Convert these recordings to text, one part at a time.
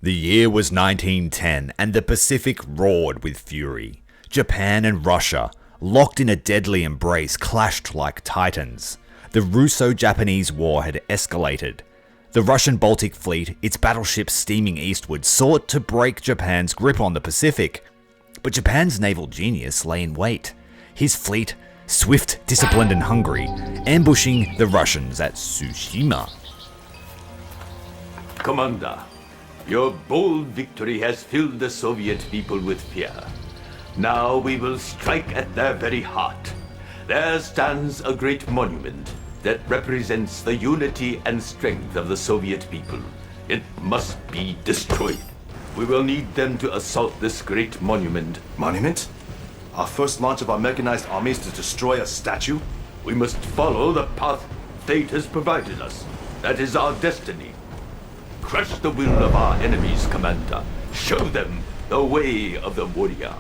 The year was 1910 and the Pacific roared with fury. Japan and Russia, locked in a deadly embrace, clashed like titans. The Russo-Japanese War had escalated. The Russian Baltic fleet, its battleships steaming eastward, sought to break Japan's grip on the Pacific. But Japan's naval genius lay in wait. His fleet, swift, disciplined and hungry, ambushing the Russians at Tsushima. Commander, your bold victory has filled the Soviet people with fear. Now we will strike at their very heart. There stands a great monument that represents the unity and strength of the Soviet people. It must be destroyed. We will need them to assault this great monument. Monument? Our first launch of our mechanized armies to destroy a statue? We must follow the path fate has provided us. That is our destiny. Crush the will of our enemies, Commander. Show them the way of the warrior.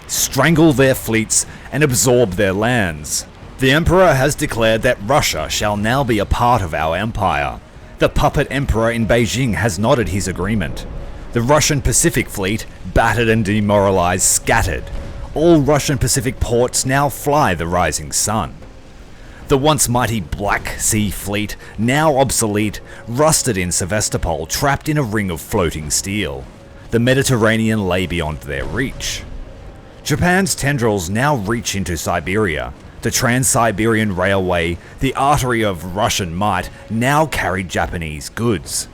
Strangle their fleets and absorb their lands. The Emperor has declared that Russia shall now be a part of our empire. The puppet Emperor in Beijing has nodded his agreement. The Russian Pacific Fleet, battered and demoralized, scattered. All Russian Pacific ports now fly the rising sun. The once mighty Black Sea Fleet, now obsolete, rusted in Sevastopol, trapped in a ring of floating steel. The Mediterranean lay beyond their reach. Japan's tendrils now reach into Siberia. The Trans-Siberian Railway, the artery of Russian might, now carried Japanese goods.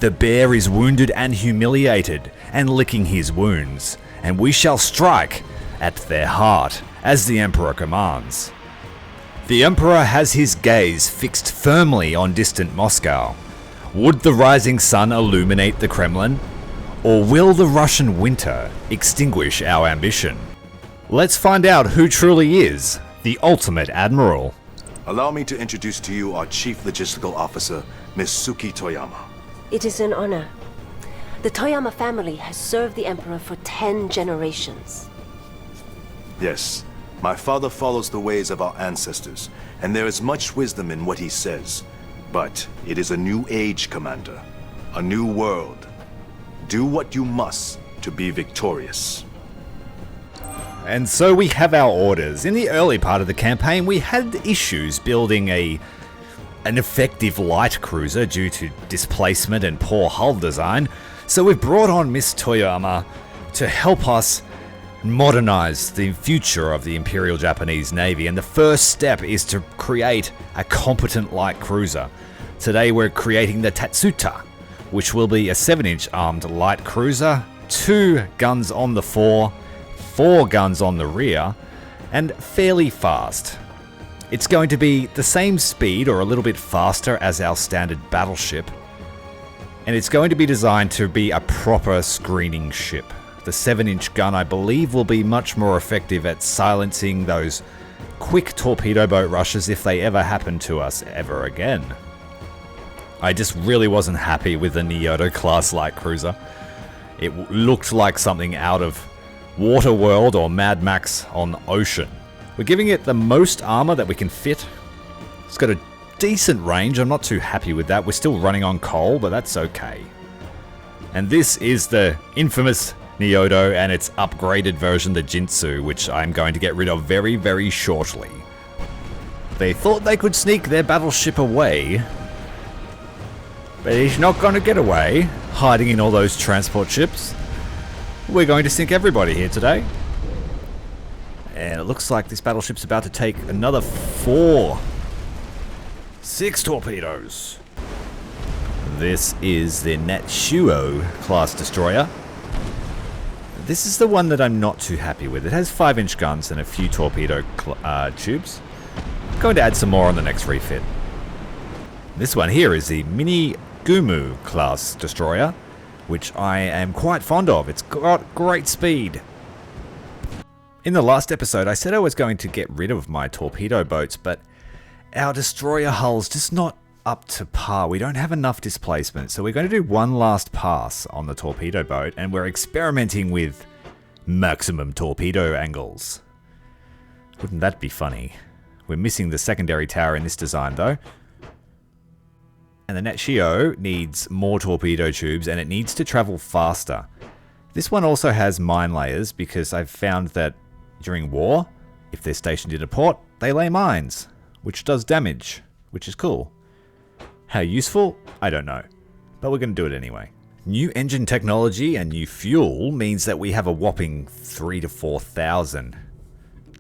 The bear is wounded and humiliated, and licking his wounds, and we shall strike at their heart, as the Emperor commands. The Emperor has his gaze fixed firmly on distant Moscow. Would the rising sun illuminate the Kremlin? Or will the Russian winter extinguish our ambition? Let's find out who truly is the ultimate admiral. Allow me to introduce to you our Chief Logistical Officer, Miss Suki Toyama. It is an honor. The Toyama family has served the Emperor for 10 generations. Yes, my father follows the ways of our ancestors, and there is much wisdom in what he says. But it is a new age, Commander. A new world. Do what you must to be victorious. And so we have our orders. In the early part of the campaign, we had issues building an effective light cruiser due to displacement and poor hull design. So we've brought on Miss Toyama to help us modernize the future of the Imperial Japanese Navy. And the first step is to create a competent light cruiser. Today we're creating the Tatsuta, which will be a 7-inch armed light cruiser, 2 guns on the fore, 4 guns on the rear, and fairly fast. It's going to be the same speed or a little bit faster as our standard battleship, and it's going to be designed to be a proper screening ship. The 7-inch gun, I believe, will be much more effective at silencing those quick torpedo boat rushes if they ever happen to us ever again. I just really wasn't happy with the Nyoto class light cruiser. It looked like something out of Waterworld or Mad Max on Ocean. We're giving it the most armor that we can fit. It's got a decent range. I'm not too happy with that. We're still running on coal, but that's okay. And this is the infamous Nyoto and its upgraded version, the Jintsu, which I'm going to get rid of very, very shortly. They thought they could sneak their battleship away, but he's not going to get away, hiding in all those transport ships. We're going to sink everybody here today. And it looks like this battleship's about to take another 6 torpedoes. This is the Natsuo class destroyer. This is the one that I'm not too happy with. It has 5-inch guns and a few torpedo tubes. I'm going to add some more on the next refit. This one here is the Mini Gumu class destroyer, which I am quite fond of. It's got great speed. In the last episode, I said I was going to get rid of my torpedo boats, but our destroyer hull's just not up to par. We don't have enough displacement, so we're going to do one last pass on the torpedo boat, and we're experimenting with maximum torpedo angles. Wouldn't that be funny? We're missing the secondary tower in this design, though. And the Nechio needs more torpedo tubes, and it needs to travel faster. This one also has mine layers, because I've found that during war, if they're stationed in a port, they lay mines, which does damage, which is cool. How useful? I don't know. But we're going to do it anyway. New engine technology and new fuel means that we have a whopping 3,000 to 4,000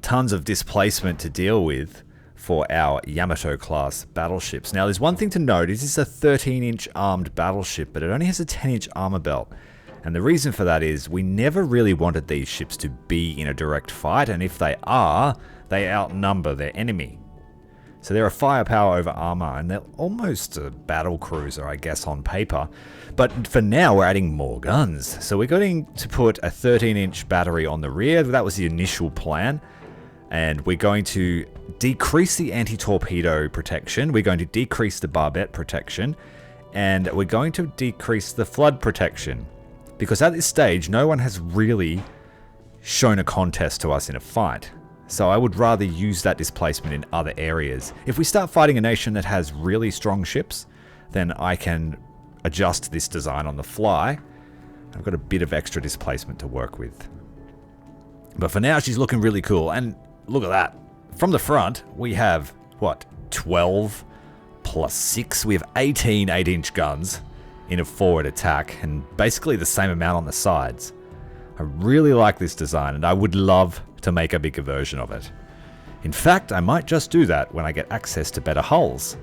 tons of displacement to deal with for our Yamato class battleships. Now there's one thing to note, this is a 13-inch armed battleship, but it only has a 10-inch armor belt. And the reason for that is we never really wanted these ships to be in a direct fight, and if they are, they outnumber their enemy. So they're a firepower over armor, and they're almost a battle cruiser, I guess, on paper. But for now, we're adding more guns. So we're going to put a 13-inch battery on the rear. That was the initial plan. And we're going to decrease the anti-torpedo protection. We're going to decrease the barbette protection. And we're going to decrease the flood protection. Because at this stage, no one has really shown a contest to us in a fight. So I would rather use that displacement in other areas. If we start fighting a nation that has really strong ships, then I can adjust this design on the fly. I've got a bit of extra displacement to work with. But for now, she's looking really cool. And look at that. From the front, we have, what, 12 plus 6? We have 18 8-inch guns in a forward attack, and basically the same amount on the sides. I really like this design, and I would love to make a bigger version of it. In fact, I might just do that when I get access to better hulls.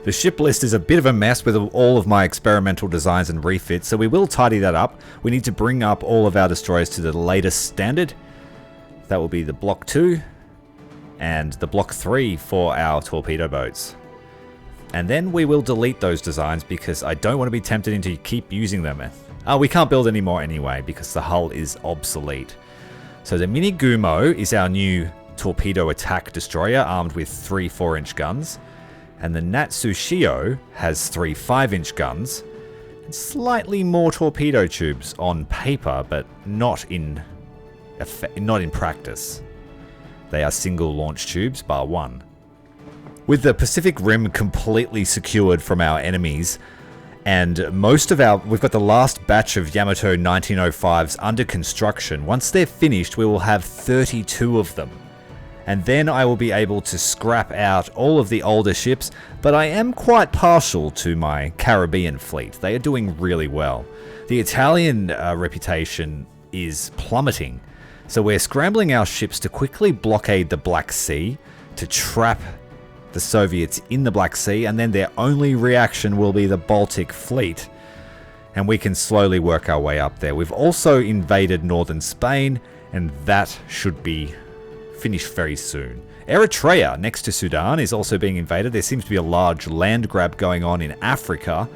The ship list is a bit of a mess with all of my experimental designs and refits, so we will tidy that up. We need to bring up all of our destroyers to the latest standard. That will be the Block 2 and the Block 3 for our torpedo boats. And then we will delete those designs because I don't want to be tempted into keep using them. We can't build any more anyway because the hull is obsolete. So the Mini Gumo is our new torpedo attack destroyer armed with 3 4-inch guns. And the Natsushio has 3 5-inch guns. And slightly more torpedo tubes on paper, but not in practice. They are single launch tubes, bar one. With the Pacific Rim completely secured from our enemies, and we've got the last batch of Yamato 1905s under construction. Once they're finished, we will have 32 of them. And then I will be able to scrap out all of the older ships, but I am quite partial to my Caribbean fleet. They are doing really well. The Italian reputation is plummeting, so we're scrambling our ships to quickly blockade the Black Sea, to trap the Soviets in the Black Sea, and then their only reaction will be the Baltic fleet. And we can slowly work our way up there. We've also invaded northern Spain, and that should be finished very soon. Eritrea, next to Sudan, is also being invaded. There seems to be a large land grab going on in Africa.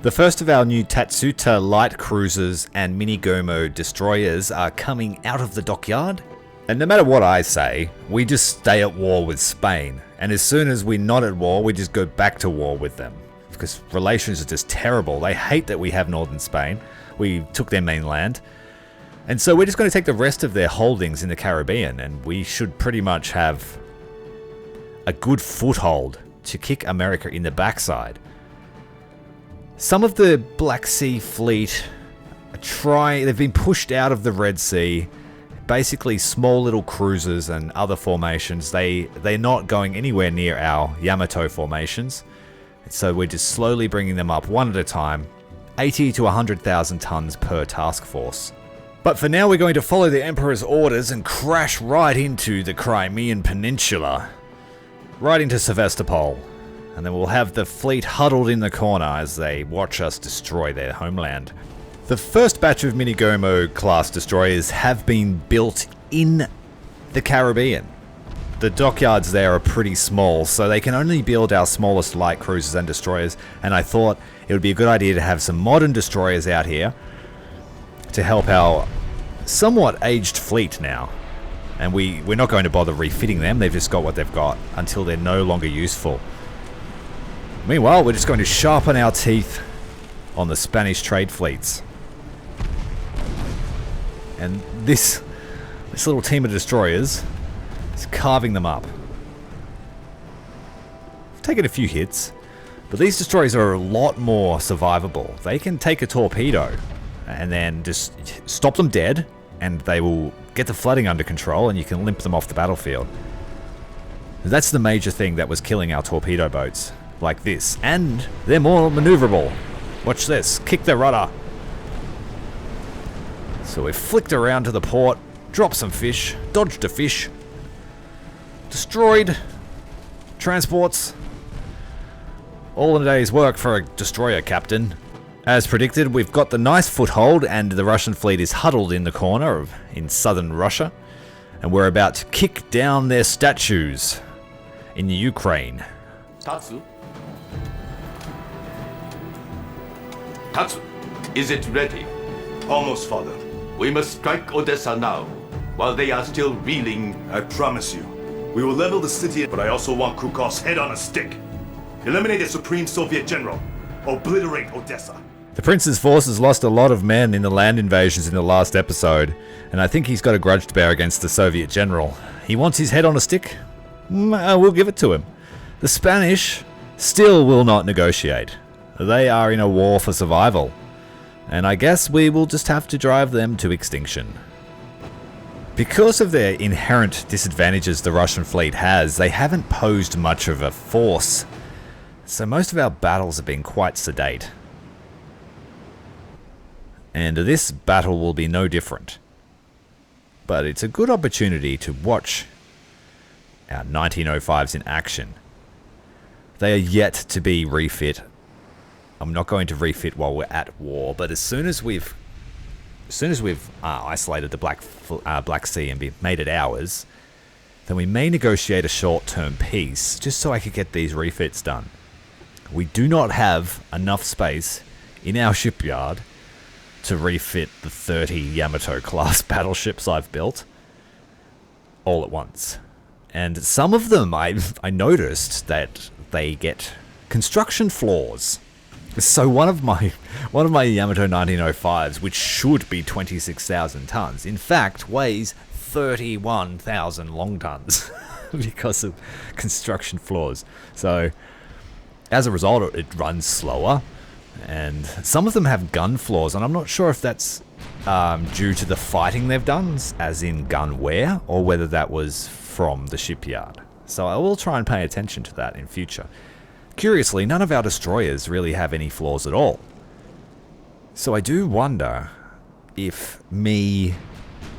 The first of our new Tatsuta light cruisers and Mini Gomo destroyers are coming out of the dockyard. And no matter what I say, we just stay at war with Spain. And as soon as we're not at war, we just go back to war with them. Because relations are just terrible. They hate that we have northern Spain. We took their mainland. And so we're just going to take the rest of their holdings in the Caribbean, and we should pretty much have a good foothold to kick America in the backside. Some of the Black Sea fleet they've been pushed out of the Red Sea. Basically small little cruisers and other formations. They're not going anywhere near our Yamato formations. So we're just slowly bringing them up one at a time. 80 to 100,000 tons per task force. But for now, we're going to follow the Emperor's orders and crash right into the Crimean Peninsula. Right into Sevastopol. And then we'll have the fleet huddled in the corner as they watch us destroy their homeland. The first batch of Minigomo class destroyers have been built in the Caribbean. The dockyards there are pretty small, so they can only build our smallest light cruisers and destroyers, and I thought it would be a good idea to have some modern destroyers out here to help our somewhat aged fleet now. And we're not going to bother refitting them, they've just got what they've got until they're no longer useful. Meanwhile, we're just going to sharpen our teeth on the Spanish trade fleets. And this little team of destroyers is carving them up. I've taken a few hits, But these destroyers are a lot more survivable. They can take a torpedo and then just stop them dead, and they will get the flooding under control, and you can limp them off the battlefield. That's the major thing that was killing our torpedo boats, like this. And they're more maneuverable. Watch this. Kick the rudder. So we flicked around to the port, dropped some fish, dodged a fish, destroyed transports. All in a day's work for a destroyer captain. As predicted, we've got the nice foothold, and the Russian fleet is huddled in the corner in southern Russia, and we're about to kick down their statues in the Ukraine. Tatsu? Tatsu, is it ready? Almost, father. We must strike Odessa now, while they are still reeling. I promise you. We will level the city, but I also want Krukov's head on a stick. Eliminate the Supreme Soviet General. Obliterate Odessa. The Prince's forces lost a lot of men in the land invasions in the last episode, and I think he's got a grudge to bear against the Soviet general. He wants his head on a stick? We'll give it to him. The Spanish still will not negotiate. They are in a war for survival, and I guess we will just have to drive them to extinction. Because of their inherent disadvantages the Russian fleet has, they haven't posed much of a force, so most of our battles have been quite sedate. And this battle will be no different. But it's a good opportunity to watch our 1905s in action. They are yet to be refit. I'm not going to refit while we're at war, but as soon as we've isolated the Black Sea and made it ours, then we may negotiate a short-term peace, just so I could get these refits done. We do not have enough space in our shipyard to refit the 30 Yamato-class battleships I've built all at once. And some of them, I noticed that they get construction flaws. So one of my Yamato 1905s, which should be 26,000 tons, in fact weighs 31,000 long tons because of construction flaws. So as a result, it runs slower. And some of them have gun flaws, and I'm not sure if that's due to the fighting they've done, as in gun wear, or whether that was from the shipyard. So I will try and pay attention to that in future. Curiously, none of our destroyers really have any flaws at all. So I do wonder if me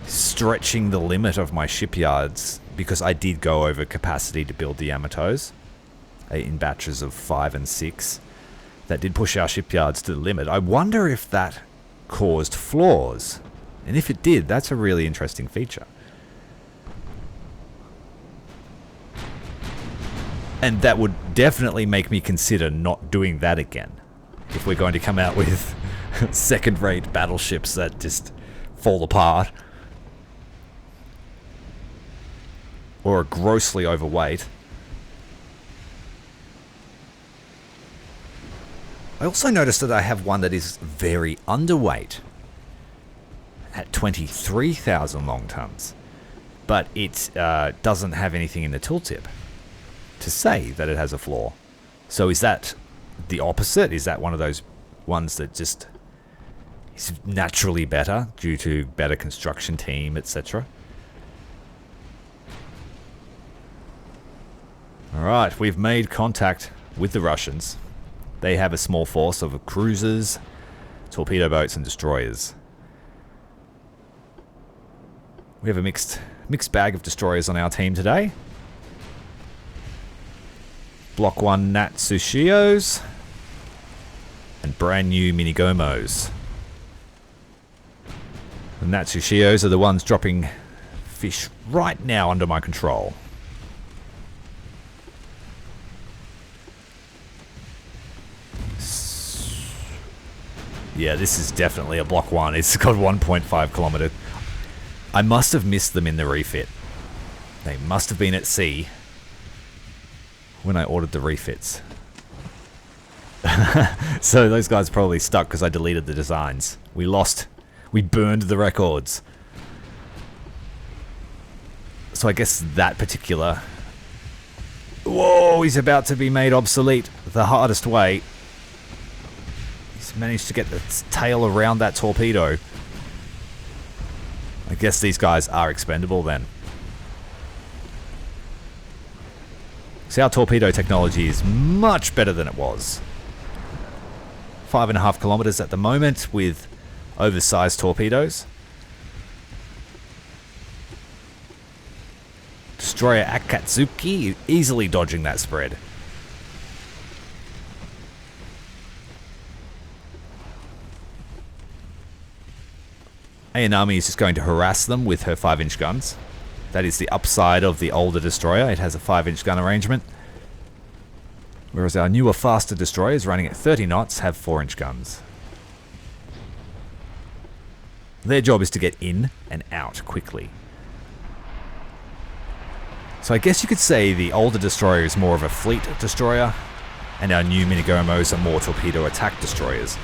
stretching the limit of my shipyards, because I did go over capacity to build the Yamatos in batches of 5 and 6, that did push our shipyards to the limit. I wonder if that caused flaws. And if it did, that's a really interesting feature. And that would definitely make me consider not doing that again. If we're going to come out with second-rate battleships that just fall apart. Or are grossly overweight. I also noticed that I have one that is very underweight at 23,000 long tons, but it doesn't have anything in the tooltip to say that it has a flaw. So is that the opposite? Is that one of those ones that just is naturally better due to better construction team, etc.? Alright, we've made contact with the Russians. They have a small force of cruisers, torpedo boats, and destroyers. We have a mixed bag of destroyers on our team today. Block 1 Natsushios and brand new Minigomos. The Natsushios are the ones dropping fish right now under my control. Yeah, this is definitely a Block 1. It's got 1.5 kilometers. I must have missed them in the refit. They must have been at sea when I ordered the refits. So those guys probably stuck because I deleted the designs. We burned the records. So I guess that particular Whoa, he's about to be made obsolete the hardest way. He's managed to get the tail around that torpedo. I guess these guys are expendable then. See, our torpedo technology is much better than it was. 5.5 kilometers at the moment with oversized torpedoes. Destroyer Akatsuki easily dodging that spread. Ayanami is just going to harass them with her 5-inch guns. That is the upside of the older destroyer. It has a 5-inch gun arrangement. Whereas our newer, faster destroyers running at 30 knots have 4-inch guns. Their job is to get in and out quickly. So I guess you could say the older destroyer is more of a fleet destroyer, and our new Minigomos are more torpedo attack destroyers.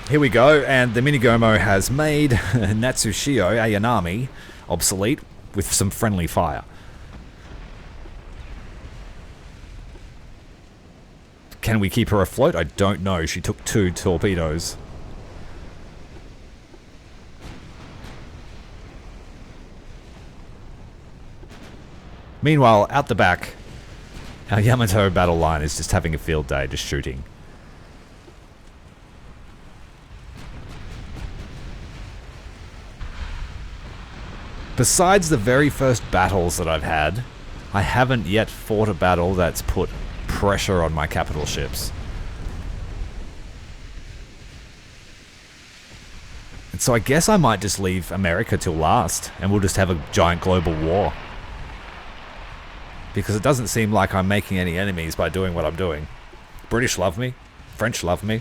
Here we go, and the Minigomo has made Natsushio Ayanami obsolete with some friendly fire. Can we keep her afloat? I don't know. She took 2 torpedoes. Meanwhile, out the back, our Yamato battle line is just having a field day, just shooting. Besides the very first battles that I've had, I haven't yet fought a battle that's put pressure on my capital ships. And so I guess I might just leave America till last, and we'll just have a giant global war. Because it doesn't seem like I'm making any enemies by doing what I'm doing. British love me. French love me.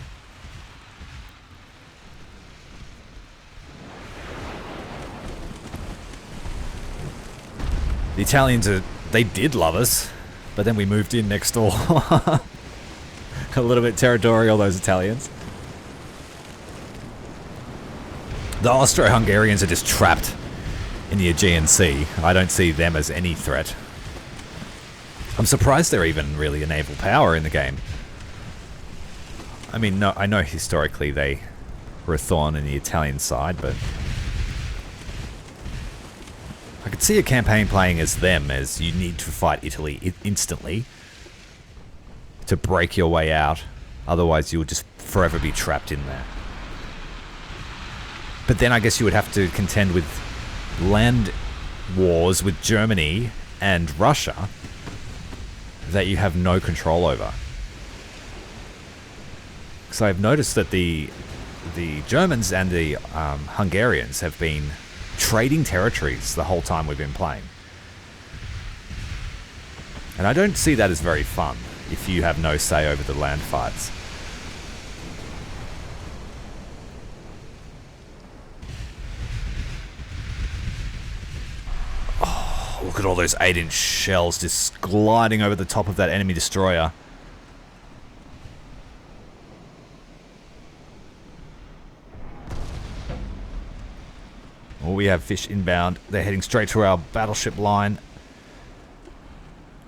The Italians, they did love us, but then we moved in next door. A little bit territorial, those Italians. The Austro-Hungarians are just trapped in the Aegean Sea. I don't see them as any threat. I'm surprised they're even really a naval power in the game. I mean, no, I know historically they were a thorn in the Italian side, but I could see a campaign playing as them, as you need to fight Italy instantly to break your way out. Otherwise, you would just forever be trapped in there. But then I guess you would have to contend with land wars with Germany and Russia that you have no control over. So I've noticed that the Germans and the Hungarians have been trading territories the whole time we've been playing. And I don't see that as very fun if you have no say over the land fights. Look at all those 8-inch shells just gliding over the top of that enemy destroyer. Oh, we have fish inbound. They're heading straight to our battleship line.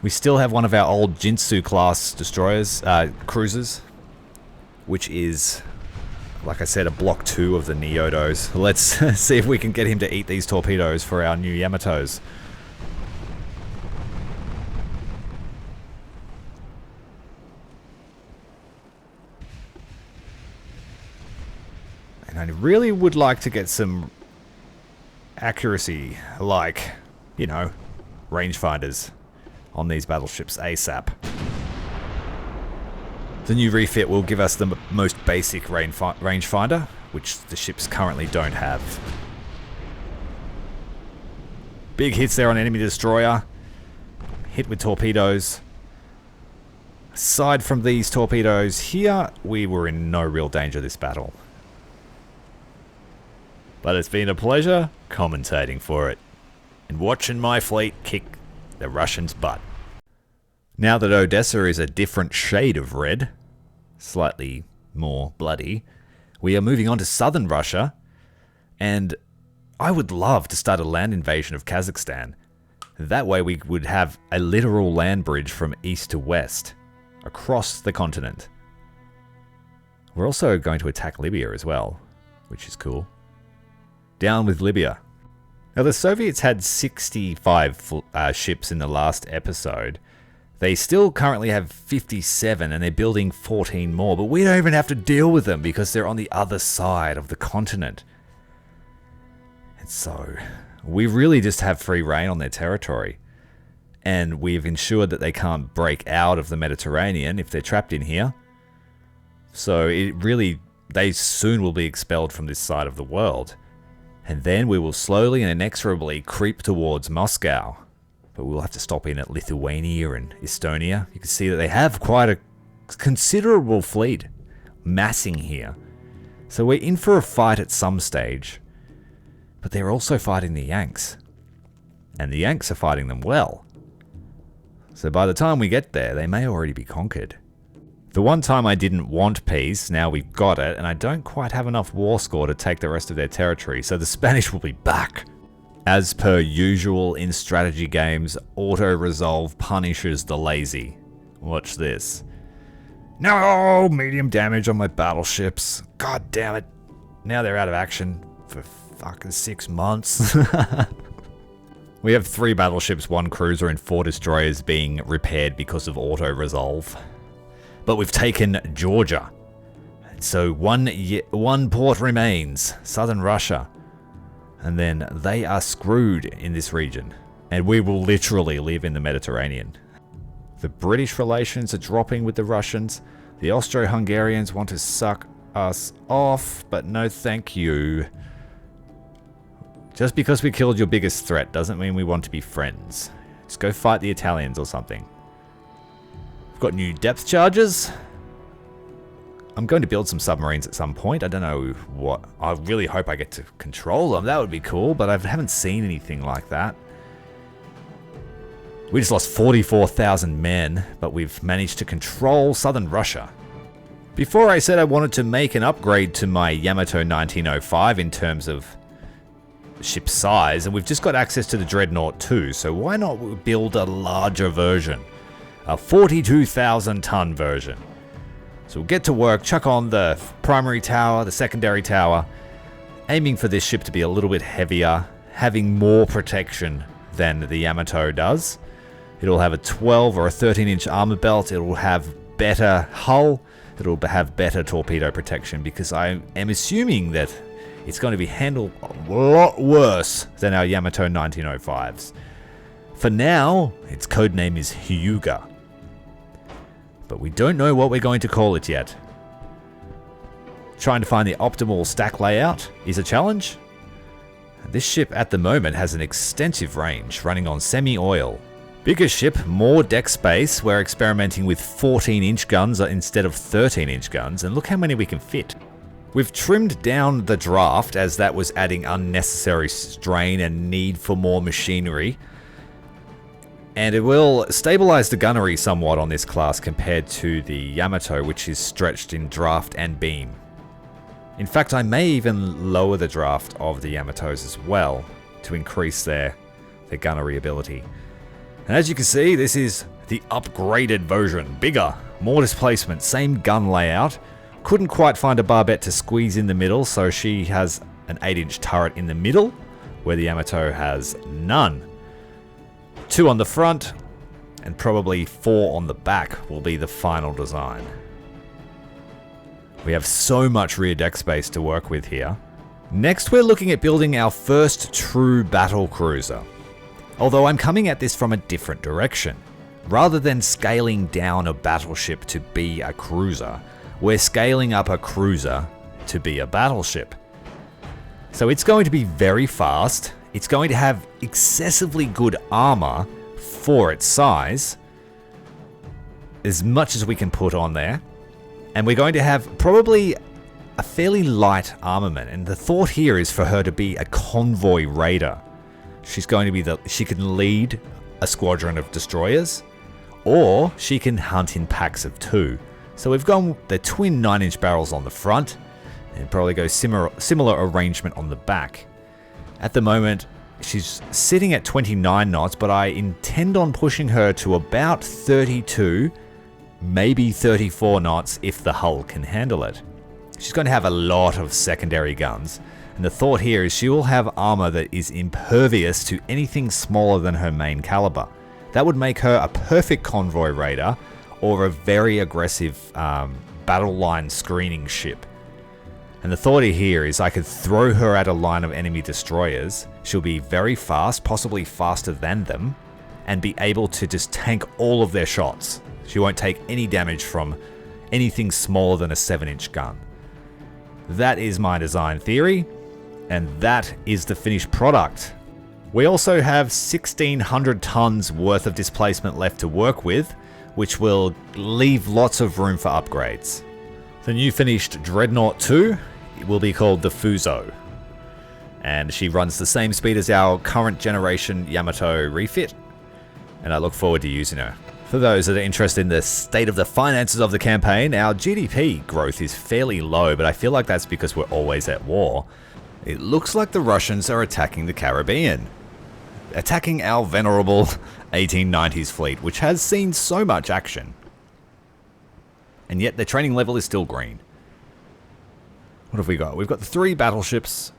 We still have one of our old Jinsu class destroyers, cruisers, which is, like I said, a block 2 of the Nyotos. Let's see if we can get him to eat these torpedoes for our new Yamatos. And I really would like to get some accuracy, like, you know, rangefinders on these battleships ASAP. The new refit will give us the most basic rangefinder, which the ships currently don't have. Big hits there on enemy destroyer. Hit with torpedoes. Aside from these torpedoes here, we were in no real danger this battle. But it's been a pleasure commentating for it and watching my fleet kick the Russians' butt. Now that Odessa is a different shade of red, slightly more bloody, we are moving on to southern Russia, and I would love to start a land invasion of Kazakhstan. That way we would have a literal land bridge from east to west, across the continent. We're also going to attack Libya as well, which is cool. Down with Libya. Now the Soviets had 65 ships in the last episode. They still currently have 57 and they're building 14 more, but we don't even have to deal with them because they're on the other side of the continent. And so, we really just have free reign on their territory. And we've ensured that they can't break out of the Mediterranean if they're trapped in here. So they soon will be expelled from this side of the world. And then we will slowly and inexorably creep towards Moscow. But we'll have to stop in at Lithuania and Estonia. You can see that they have quite a considerable fleet massing here. So we're in for a fight at some stage. But they're also fighting the Yanks. And the Yanks are fighting them well. So by the time we get there, they may already be conquered. The one time I didn't want peace, now we've got it, and I don't quite have enough war score to take the rest of their territory, so the Spanish will be back. As per usual in strategy games, auto-resolve punishes the lazy. Watch this. No, medium damage on my battleships. God damn it. Now they're out of action for fucking 6 months. We have 3 battleships, 1 cruiser, and 4 destroyers being repaired because of auto-resolve. But we've taken Georgia. So one port remains, southern Russia. And then they are screwed in this region. And we will literally live in the Mediterranean. The British relations are dropping with the Russians. The Austro-Hungarians want to suck us off, but no thank you. Just because we killed your biggest threat doesn't mean we want to be friends. Just go fight the Italians or something. We've got new depth charges. I'm going to build some submarines at some point. I don't know what. I really hope I get to control them. That would be cool, but I haven't seen anything like that. We just lost 44,000 men, but we've managed to control southern Russia. Before I said I wanted to make an upgrade to my Yamato 1905 in terms of ship size, and we've just got access to the Dreadnought too, so why not build a larger version? A 42,000 ton version. So we'll get to work, chuck on the primary tower, the secondary tower, aiming for this ship to be a little bit heavier, having more protection than the Yamato does. It'll have a 12 or a 13-inch armor belt, it will have better hull, it'll have better torpedo protection, because I am assuming that it's going to be handled a lot worse than our Yamato 1905s. For now, its codename is Hyuga. But we don't know what we're going to call it yet. Trying to find the optimal stack layout is a challenge. This ship at the moment has an extensive range, running on semi-oil. Bigger ship, more deck space. We're experimenting with 14-inch guns instead of 13-inch guns, and look how many we can fit. We've trimmed down the draft, as that was adding unnecessary strain and need for more machinery. And it will stabilize the gunnery somewhat on this class compared to the Yamato, which is stretched in draft and beam. In fact, I may even lower the draft of the Yamatos as well to increase their gunnery ability. And as you can see, this is the upgraded version. Bigger, more displacement, same gun layout. Couldn't quite find a barbette to squeeze in the middle, so she has an 8-inch turret in the middle, where the Yamato has none. 2 on the front, and probably 4 on the back will be the final design. We have so much rear deck space to work with here. Next, we're looking at building our first true battle cruiser. Although I'm coming at this from a different direction. Rather than scaling down a battleship to be a cruiser, we're scaling up a cruiser to be a battleship. So it's going to be very fast. It's going to have excessively good armor for its size, as much as we can put on there. And we're going to have probably a fairly light armament. And the thought here is for her to be a convoy raider. She's going to be she can lead a squadron of destroyers, or she can hunt in packs of 2. So we've gone the twin 9-inch barrels on the front, and probably go similar arrangement on the back. At the moment, She's sitting at 29 knots, but I intend on pushing her to about 32, maybe 34 knots if the hull can handle it. She's going to have a lot of secondary guns, and the thought here is she will have armor that is impervious to anything smaller than her main caliber. That would make her a perfect convoy raider or a very aggressive battle line screening ship. And the thought here is I could throw her at a line of enemy destroyers. She'll be very fast, possibly faster than them, and be able to just tank all of their shots. She won't take any damage from anything smaller than a 7-inch gun. That is my design theory, and that is the finished product. We also have 1,600 tons worth of displacement left to work with, which will leave lots of room for upgrades. The new finished Dreadnought 2 will be called the Fuso, and she runs the same speed as our current generation Yamato refit, and I look forward to using her. For those that are interested in the state of the finances of the campaign, our GDP growth is fairly low, but I feel like that's because we're always at war. It looks like the Russians are attacking the Caribbean, attacking our venerable 1890s fleet, which has seen so much action. And yet their training level is still green. What have we got? We've got the 3 battleships,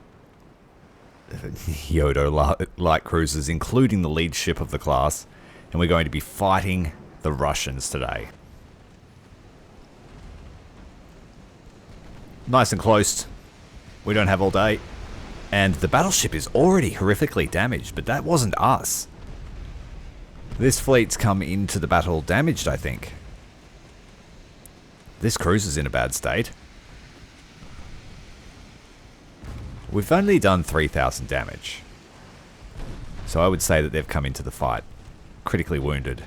Yodo light cruisers, including the lead ship of the class, and we're going to be fighting the Russians today. Nice and close. We don't have all day. And the battleship is already horrifically damaged, but that wasn't us. This fleet's come into the battle damaged, I think. This cruiser's in a bad state. We've only done 3,000 damage. So I would say that they've come into the fight critically wounded.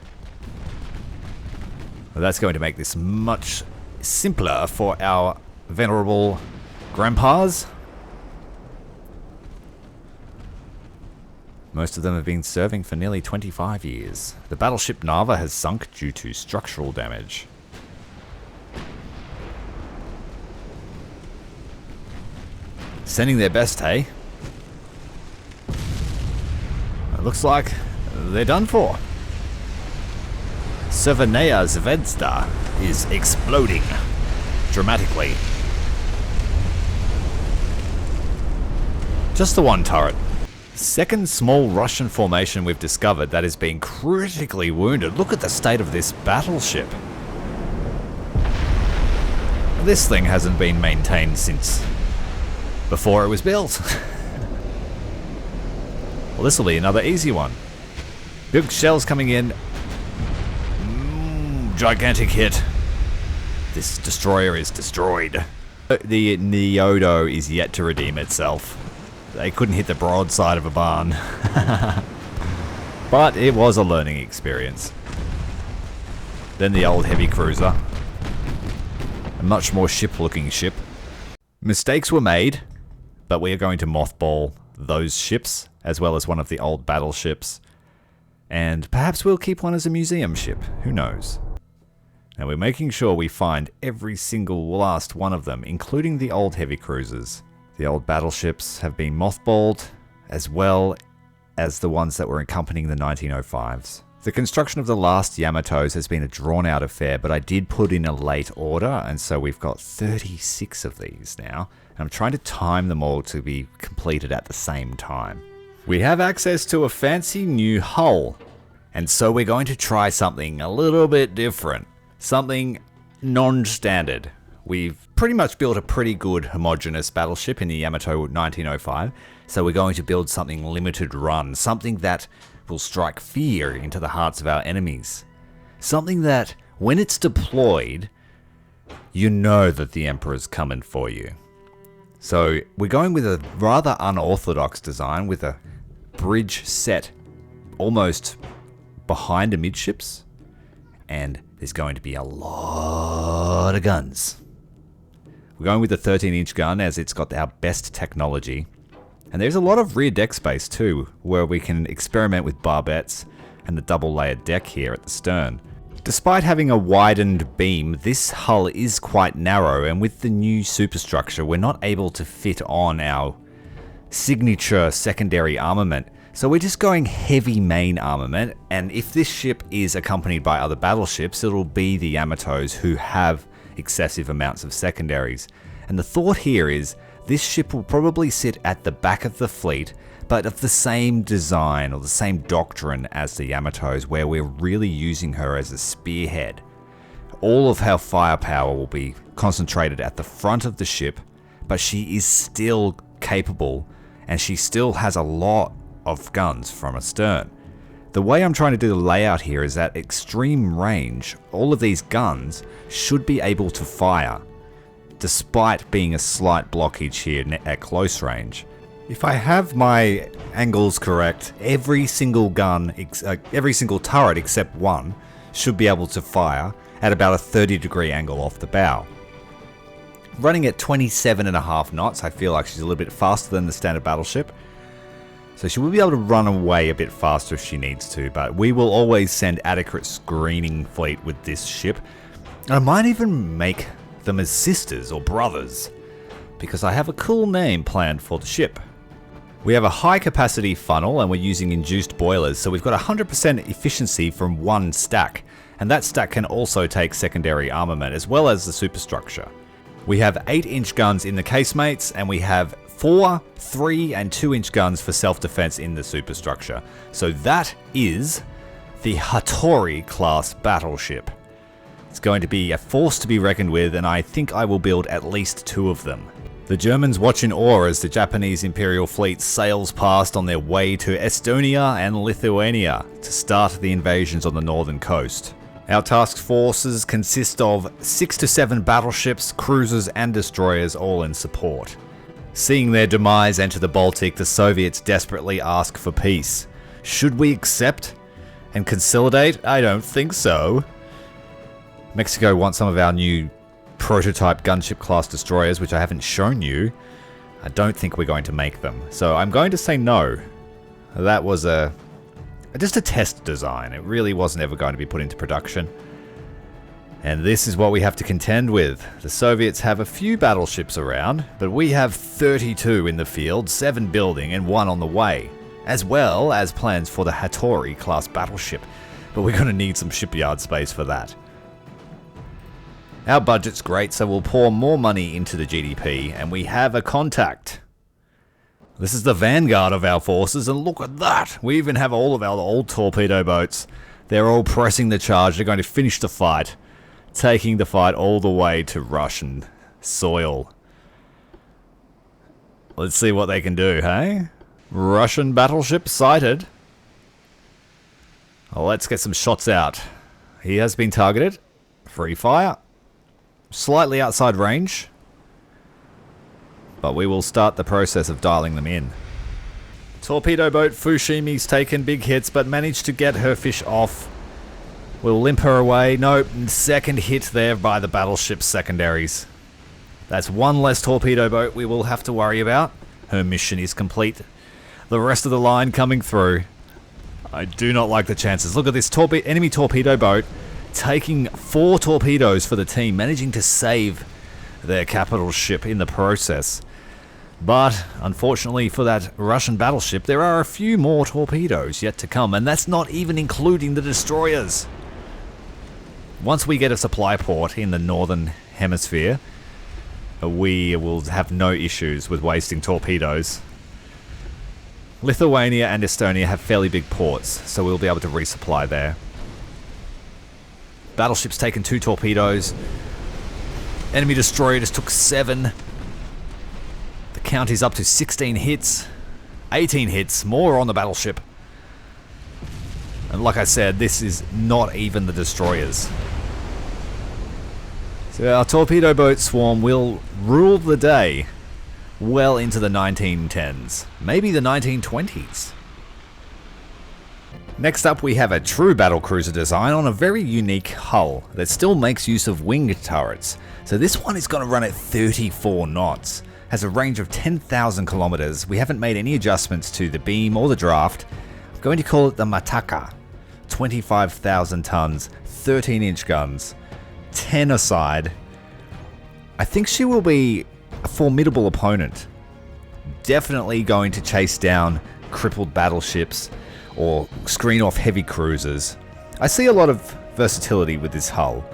Well, that's going to make this much simpler for our venerable grandpas. Most of them have been serving for nearly 25 years. The battleship Nava has sunk due to structural damage. Sending their best, hey? It looks like they're done for. Severnaya Zvezda is exploding dramatically. Just the one turret. Second small Russian formation we've discovered that has been critically wounded. Look at the state of this battleship. This thing hasn't been maintained since before it was built. Well, this will be another easy one. Big shells coming in. Gigantic hit. This destroyer is destroyed. The Neodo is yet to redeem itself. They couldn't hit the broadside of a barn. But it was a learning experience. Then the old heavy cruiser. A much more ship-looking ship. Mistakes were made, but we are going to mothball those ships, as well as one of the old battleships. And perhaps we'll keep one as a museum ship. Who knows? Now we're making sure we find every single last one of them, including the old heavy cruisers. The old battleships have been mothballed, as well as the ones that were accompanying the 1905s. The construction of the last Yamatos has been a drawn-out affair, but I did put in a late order, and so we've got 36 of these now. And I'm trying to time them all to be completed at the same time. We have access to a fancy new hull, and so we're going to try something a little bit different. Something non-standard. We've pretty much built a pretty good homogeneous battleship in the Yamato 1905, so we're going to build something limited run, something that will strike fear into the hearts of our enemies. Something that, when it's deployed, you know that the Emperor's coming for you. So we're going with a rather unorthodox design, with a bridge set almost behind amidships, and there's going to be a lot of guns. We're going with the 13-inch gun as it's got our best technology. And there's a lot of rear deck space too, where we can experiment with barbettes and the double-layered deck here at the stern. Despite having a widened beam, this hull is quite narrow, and with the new superstructure, we're not able to fit on our signature secondary armament, So we're just going heavy main armament, and if this ship is accompanied by other battleships, it'll be the Yamatos who have excessive amounts of secondaries. And the thought here is, this ship will probably sit at the back of the fleet, but of the same design or the same doctrine as the Yamatos, where we're really using her as a spearhead. All of her firepower will be concentrated at the front of the ship, but she is still capable, and she still has a lot of guns from astern. The way I'm trying to do the layout here is at extreme range, all of these guns should be able to fire, despite being a slight blockage here at close range. If I have my angles correct, every single gun, every single turret except one, should be able to fire at about a 30-degree angle off the bow. Running at 27.5 knots, I feel like she's a little bit faster than the standard battleship. So she will be able to run away a bit faster if she needs to, but we will always send adequate screening fleet with this ship. And I might even make them as sisters or brothers, because I have a cool name planned for the ship. We have a high capacity funnel and we're using induced boilers, so we've got 100% efficiency from one stack, and that stack can also take secondary armament as well as the superstructure. We have 8-inch guns in the casemates, and we have 4, 3 and 2-inch guns for self-defense in the superstructure. So that is the Hattori class battleship. It's going to be a force to be reckoned with, and I think I will build at least 2 of them. The Germans watch in awe as the Japanese Imperial fleet sails past on their way to Estonia and Lithuania to start the invasions on the northern coast. Our task forces consist of 6 to 7 battleships, cruisers and destroyers, all in support. Seeing their demise enter the Baltic, the Soviets desperately ask for peace. Should we accept and consolidate? I don't think so. Mexico wants some of our new prototype gunship class destroyers, which I haven't shown you. I don't think we're going to make them, so I'm going to say no. That was just a test design. It really wasn't ever going to be put into production. And this is what we have to contend with. The Soviets have a few battleships around, but we have 32 in the field, 7 building and 1 on the way, as well as plans for the Hattori class battleship, but we're going to need some shipyard space for that. Our budget's great, so we'll pour more money into the GDP, and we have a contact. This is the vanguard of our forces, and look at that! We even have all of our old torpedo boats. They're all pressing the charge. They're going to finish the fight, taking the fight all the way to Russian soil. Let's see what they can do, hey? Russian battleship sighted. Well, let's get some shots out. He has been targeted. Free fire. Slightly outside range, but we will start the process of dialing them in. Torpedo boat Fushimi's taken big hits, but managed to get her fish off. We'll limp her away. Nope, second hit there by the battleship's secondaries. That's one less torpedo boat we will have to worry about. Her mission is complete. The rest of the line coming through. I do not like the chances. Look at this enemy torpedo boat taking 4 torpedoes for the team, managing to save their capital ship in the process. But unfortunately for that Russian battleship, there are a few more torpedoes yet to come, and that's not even including the destroyers. Once we get a supply port in the northern hemisphere, we will have no issues with wasting torpedoes. Lithuania and Estonia have fairly big ports, so we'll be able to resupply there. Battleship's taken 2 torpedoes. Enemy destroyer just took 7. The count is up to 16 hits. 18 hits, more on the battleship. And like I said, this is not even the destroyers. So our torpedo boat swarm will rule the day well into the 1910s, maybe the 1920s. Next up, we have a true battlecruiser design on a very unique hull that still makes use of winged turrets. So this one is going to run at 34 knots, has a range of 10,000 kilometers. We haven't made any adjustments to the beam or the draft. I'm going to call it the Mataka. 25,000 tons, 13-inch guns, 10 aside. I think she will be a formidable opponent. Definitely going to chase down crippled battleships or screen off heavy cruisers. I see a lot of versatility with this hull.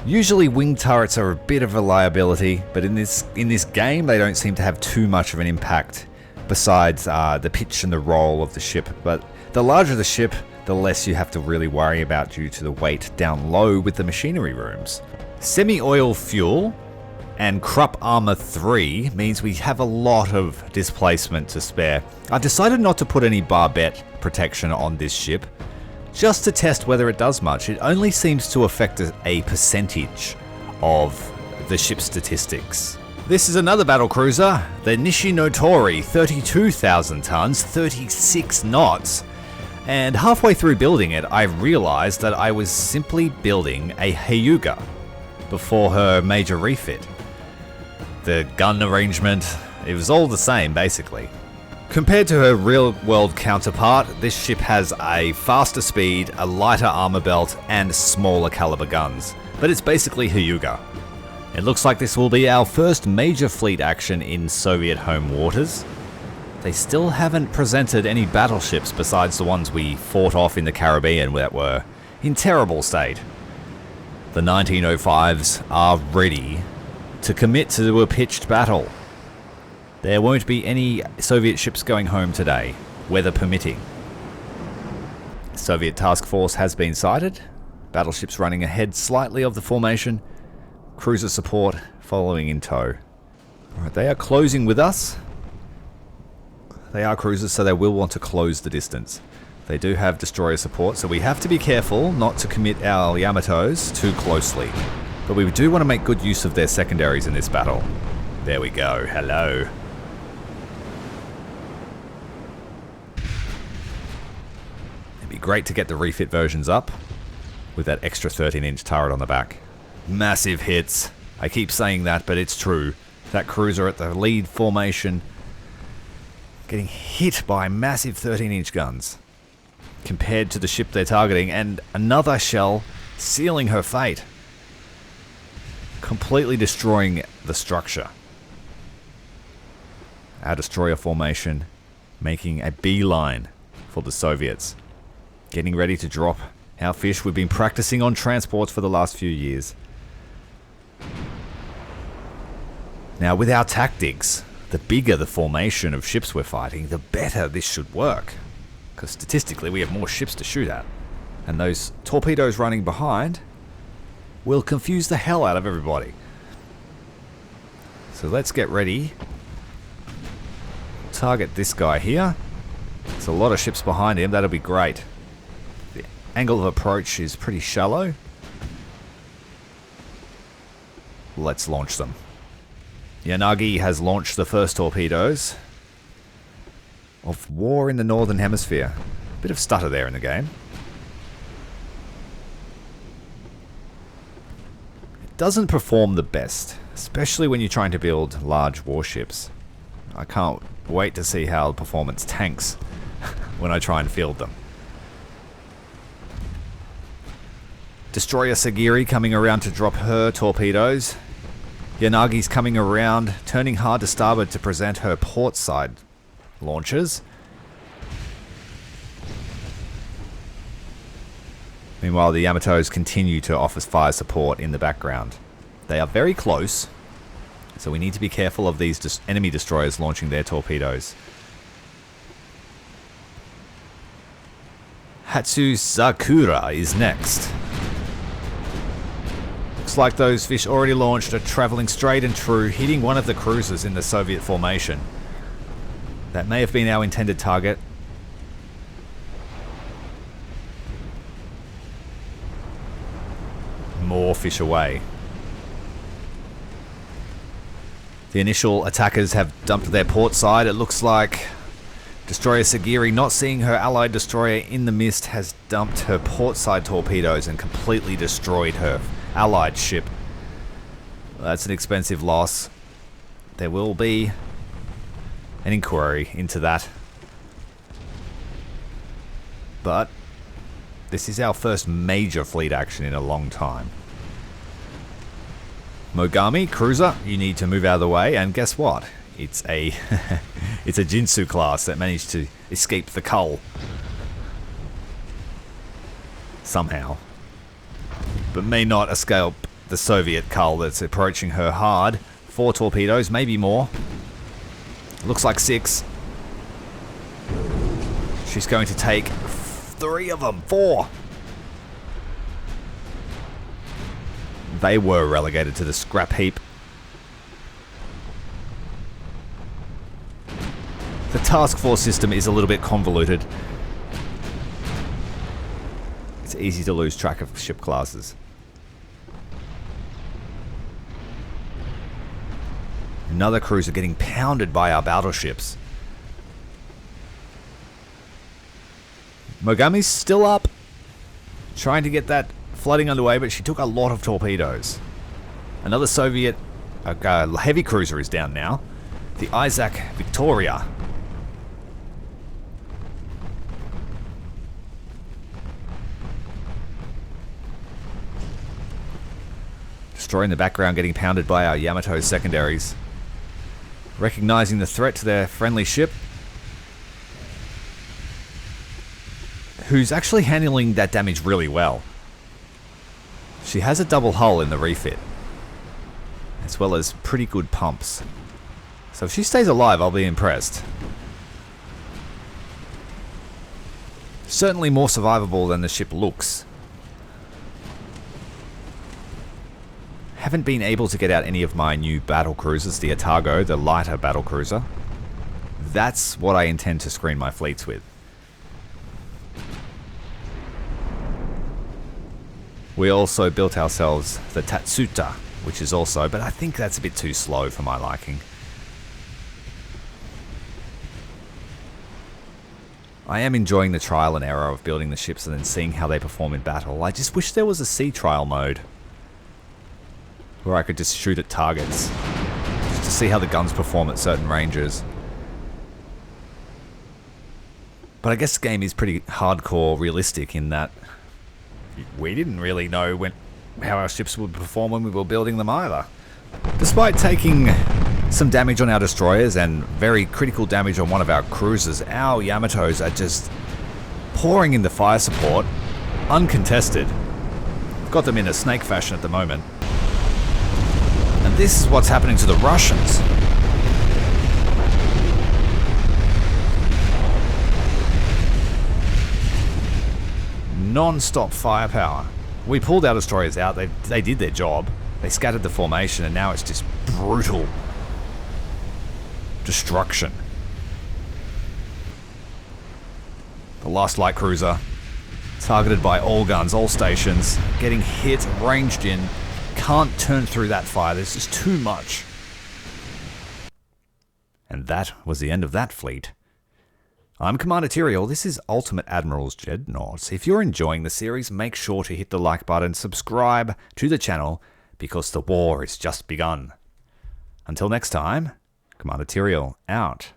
Usually wing turrets are a bit of a liability, but in this game they don't seem to have too much of an impact besides the pitch and the roll of the ship. But the larger the ship, the less you have to really worry about due to the weight down low with the machinery rooms. Semi-oil fuel and Krupp Armor 3 means we have a lot of displacement to spare. I've decided not to put any barbette protection on this ship, just to test whether it does much. It only seems to affect a percentage of the ship's statistics. This is another battlecruiser, the Nishinotori, 32,000 tons, 36 knots. And halfway through building it, I realized that I was simply building a Hyuga before her major refit. The gun arrangement, it was all the same basically. Compared to her real-world counterpart, this ship has a faster speed, a lighter armor belt, and smaller caliber guns. But it's basically Hyuga. It looks like this will be our first major fleet action in Soviet home waters. They still haven't presented any battleships besides the ones we fought off in the Caribbean that were in terrible state. The 1905s are ready to commit to a pitched battle. There won't be any Soviet ships going home today, weather permitting. Soviet task force has been sighted. Battleships running ahead slightly of the formation. Cruiser support following in tow. Alright, they are closing with us. They are cruisers, so they will want to close the distance. They do have destroyer support, so we have to be careful not to commit our Yamatos too closely. But we do want to make good use of their secondaries in this battle. There we go, hello. It'd be great to get the refit versions up with that extra 13-inch turret on the back. Massive hits. I keep saying that, but it's true. That cruiser at the lead formation getting hit by massive 13-inch guns compared to the ship they're targeting, and another shell sealing her fate, completely destroying the structure. Our destroyer formation making a beeline for the Soviets, getting ready to drop our fish we've been practicing on transports for the last few years. Now with our tactics, the bigger the formation of ships we're fighting, the better this should work. Because statistically we have more ships to shoot at. And those torpedoes running behind will confuse the hell out of everybody. So let's get ready. Target this guy here. There's a lot of ships behind him, that'll be great. The angle of approach is pretty shallow. Let's launch them. Yanagi has launched the first torpedoes of war in the Northern Hemisphere. Bit of stutter there in the game. It doesn't perform the best, especially when you're trying to build large warships. I can't wait to see how the performance tanks when I try and field them. Destroyer Sagiri coming around to drop her torpedoes. Yanagi's coming around, turning hard to starboard to present her port side launchers. Meanwhile, the Yamatos continue to offer fire support in the background. They are very close, so we need to be careful of these enemy destroyers launching their torpedoes. Hatsu Sakura is next. Looks like those fish already launched are travelling straight and true, hitting one of the cruisers in the Soviet formation. That may have been our intended target. More fish away. The initial attackers have dumped their port side. It looks like Destroyer Sagiri, not seeing her allied destroyer in the mist, has dumped her port side torpedoes and completely destroyed her allied ship. That's an expensive loss. There will be an inquiry into that. But this is our first major fleet action in a long time. Mogami, cruiser, you need to move out of the way, and guess what? It's a It's a Jinsu class that managed to escape the cull. Somehow. But may not escape the Soviet cull that's approaching her hard. 4 torpedoes, maybe more. Looks like 6. She's going to take 3 of them. 4. They were relegated to the scrap heap. The task force system is a little bit convoluted. It's easy to lose track of ship classes. Another cruiser getting pounded by our battleships. Mogami's still up, trying to get that flooding underway, but she took a lot of torpedoes. Another Soviet heavy cruiser is down now. The Isaac Victoria. Destroying the background, getting pounded by our Yamato secondaries. Recognizing the threat to their friendly ship, who's actually handling that damage really well. She has a double hull in the refit, as well as pretty good pumps. So if she stays alive, I'll be impressed. Certainly more survivable than the ship looks. Haven't been able to get out any of my new battlecruisers, the TANGO, the lighter battlecruiser. That's what I intend to screen my fleets with. We also built ourselves the Tatsuta, which is also, but I think that's a bit too slow for my liking. I am enjoying the trial and error of building the ships and then seeing how they perform in battle. I just wish there was a sea trial mode, where I could just shoot at targets, just to see how the guns perform at certain ranges. But I guess the game is pretty hardcore realistic in that we didn't really know how our ships would perform when we were building them either. Despite taking some damage on our destroyers and very critical damage on one of our cruisers, our Yamatos are just pouring in the fire support, uncontested. Got them in a snake fashion at the moment. And this is what's happening to the Russians. Non-stop firepower. We pulled our destroyers out, they did their job. They scattered the formation and now it's just brutal destruction. The last light cruiser, targeted by all guns, all stations, getting hit, ranged in. Can't turn through that fire, there's just too much. And that was the end of that fleet. I'm Commander Tyrael, this is Ultimate Admirals Dreadnoughts. If you're enjoying the series, make sure to hit the like button, subscribe to the channel, because the war has just begun. Until next time, Commander Tyrael out.